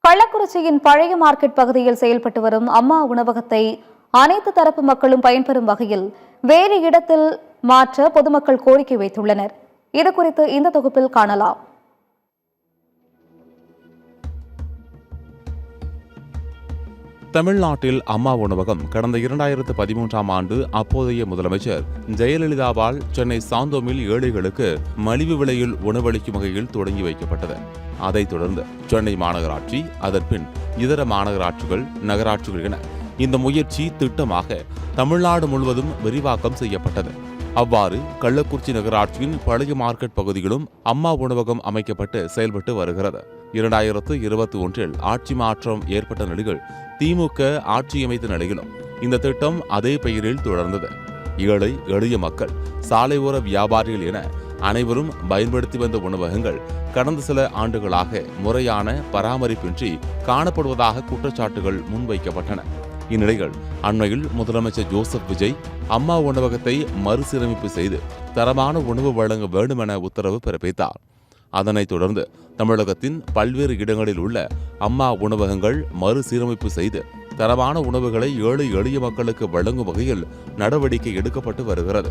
கள்ளக்குறிச்சியின் பழைய மார்க்கெட் பகுதியில் செயல்பட்டு வரும் அம்மா உணவகத்தை அனைத்து தரப்பு மக்களும் பயன்பெறும் வகையில் வேறு இடத்தில் மாற்ற பொதுமக்கள் கோரிக்கை வைத்துள்ளனர். இதுகுறித்து இந்த தொகுப்பில் காணலாம். தமிழ்நாட்டில் அம்மா உணவகம் கடந்த 2013ஆம் ஆண்டு அப்போதைய முதலமைச்சர் ஜெயலலிதாவால் சென்னை சாந்தோமில் ஏழைகளுக்கு மலிவு விலையில் உணவளிக்கும் வகையில் தொடங்கி வைக்கப்பட்டது. அதைத் தொடர்ந்து சென்னை மாநகராட்சி, அதன்பின் இதர மாநகராட்சிகள், நகராட்சிகள் என இந்த முயற்சி திட்டமாக தமிழ்நாடு முழுவதும் விரிவாக்கம் செய்யப்பட்டது. அவ்வாறு கள்ளக்குறிச்சி நகராட்சியின் பழைய மார்க்கெட் பகுதியிலும் அம்மா உணவகம் அமைக்கப்பட்டு செயல்பட்டு வருகிறது. 2021இல் ஆட்சி மாற்றம் ஏற்பட்ட நிலையில் திமுக ஆட்சி அமைத்த நிலையிலும் இந்த திட்டம் அதே பெயரில் தொடர்ந்தது. ஏழை எளிய மக்கள், சாலையோர வியாபாரிகள் என அனைவரும் பயன்படுத்தி வந்த உணவகங்கள் கடந்த சில ஆண்டுகளாக முறையான பராமரிப்பின்றி காணப்படுவதாக குற்றச்சாட்டுகள் முன்வைக்கப்பட்டன. இந்நிலையில் அண்மையில் முதலமைச்சர் ஜோசப் விஜய் அம்மா உணவகத்தை மறுசீரமைப்பு செய்து தரமான உணவு வழங்க வேண்டும் என உத்தரவு பிறப்பித்தார். அதனைத் தொடர்ந்து தமிழகத்தின் பல்வேறு இடங்களில் உள்ள அம்மா உணவகங்கள் மறுசீரமைப்பு செய்து தரமான உணவுகளை ஏழை எளிய மக்களுக்கு வழங்கும் வகையில் நடவடிக்கை எடுக்கப்பட்டு வருகிறது.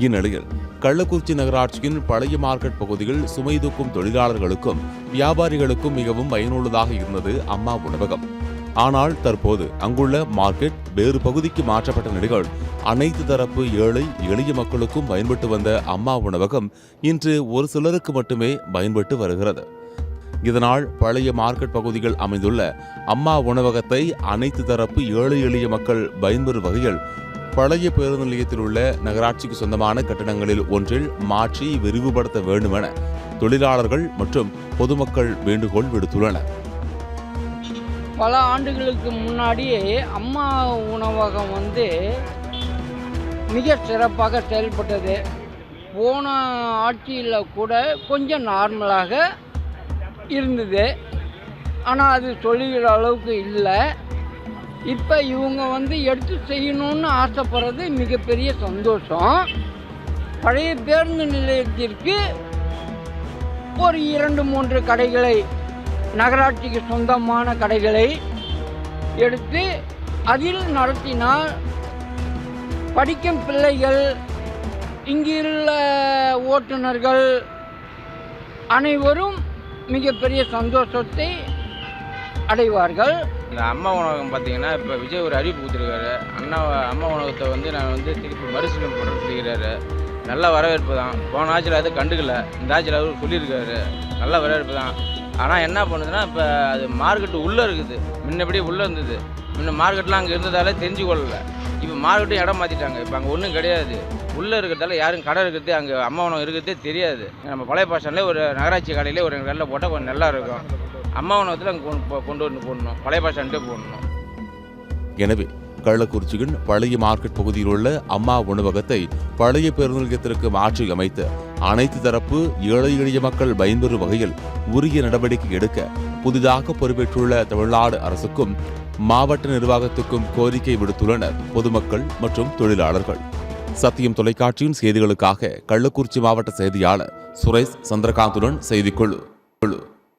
இந்நிலையில் கள்ளக்குறிச்சி நகராட்சியின் பழைய மார்க்கெட் பகுதியில் சுமை தூக்கும் தொழிலாளர்களுக்கும் வியாபாரிகளுக்கும் மிகவும் பயனுள்ளதாக இருந்தது அம்மா உணவகம். ஆனால் தற்போது அங்குள்ள மார்க்கெட் வேறு பகுதிக்கு மாற்றப்பட்ட நிலையில் அனைத்து தரப்பு ஏழை எளிய மக்களுக்கும் பயன்பட்டு வந்த அம்மா உணவகம் இன்று ஒரு சிலருக்கு மட்டுமே பயன்பட்டு வருகிறது. இதனால் பழைய மார்க்கெட் பகுதிகள் அமைந்துள்ள அம்மா உணவகத்தை அனைத்து தரப்பு ஏழை எளிய மக்கள் பயன்பெறும் வகையில் பழைய பேருந்து நிலையத்தில் உள்ள நகராட்சிக்கு சொந்தமான கட்டடங்களில் ஒன்றில் மாற்றி விரிவுபடுத்த வேண்டும் என தொழிலாளர்கள் மற்றும் பொதுமக்கள் வேண்டுகோள் விடுத்துள்ளனர். பல ஆண்டுகளுக்கு முன்னாடியே அம்மா உணவகம் மிக சிறப்பாக செயல்பட்டது. போன ஆட்சியில் கூட கொஞ்சம் நார்மலாக இருந்தது. ஆனால் அது சொல்லுகிற அளவுக்கு இல்லை. இப்போ இவங்க எடுத்து செய்யணும்னு ஆசைப்படுறது மிகப்பெரிய சந்தோஷம். பழைய பேருந்து நிலையத்திற்கு ஒரு 2-3 கடைகளை, நகராட்சிக்கு சொந்தமான கடைகளை எடுத்து அதில் நடத்தினால் படிக்கும் பிள்ளைகள், இங்குள்ள ஓட்டுநர்கள் அனைவரும் மிகப்பெரிய சந்தோஷத்தை அடைவார்கள். இந்த அம்மா உணவகம் பார்த்தீங்கன்னா இப்போ விஜய் ஒரு அறிவிப்பு கொடுத்துருக்காரு. அம்மா உணவகத்தை நான் திருப்பி மறுசீரமைப்பு பண்ண சொல்லிக்கிறாரு. நல்ல வரவேற்பு தான். போன ஆட்சியில் அது கண்டுக்கல, இந்த ஆட்சியில் அவர் சொல்லியிருக்காரு. நல்ல வரவேற்பு தான். ஆனால் என்ன பண்ணுதுன்னா இப்போ அது மார்க்கெட்டு உள்ளே இருக்குது. முன்னபடி உள்ளே இருந்தது. முன்ன மார்க்கெட்லாம் அங்கே இருந்ததாலே தெரிஞ்சு கொள்ளலை. இப்போ மார்க்கெட்டும் இடம் மாற்றிட்டாங்க. இப்போ அங்கே ஒன்றும் கிடையாது. உள்ளே இருக்கிறதால யாரும் கடை இருக்கிறது, அங்கே அம்மா உணவு இருக்கிறதே தெரியாது. நம்ம பழைய பாஷன்லேயே ஒரு நகராட்சி கடையிலே ஒரு கடையில் போட்டால் கொஞ்சம் நல்லா இருக்கும். அம்மா உணவகத்தில் அங்கே கொண்டு போடணும், பழைய பாஷன்ட்டே போடணும். எனவே கள்ளக்குறிச்சியின் பழைய மார்க்கெட் பகுதியில் உள்ள அம்மா உணவகத்தை பழைய பேருந்து நிலையத்திற்கு மாற்றி அமைத்து அனைத்து தரப்பு ஏழை எளிய மக்கள் பயன்பெறும் வகையில் உரிய நடவடிக்கை எடுக்க புதிதாக பொறுப்பேற்றுள்ள தமிழ்நாடு அரசுக்கும் மாவட்ட நிர்வாகத்துக்கும் கோரிக்கை விடுத்துள்ளனர் பொதுமக்கள் மற்றும் தொழிலாளர்கள். சத்தியம் தொலைக்காட்சியின் செய்திகளுக்காக கள்ளக்குறிச்சி மாவட்ட செய்தியாளர் சுரேஷ் சந்திரகாந்துடன் செய்திக்குழு.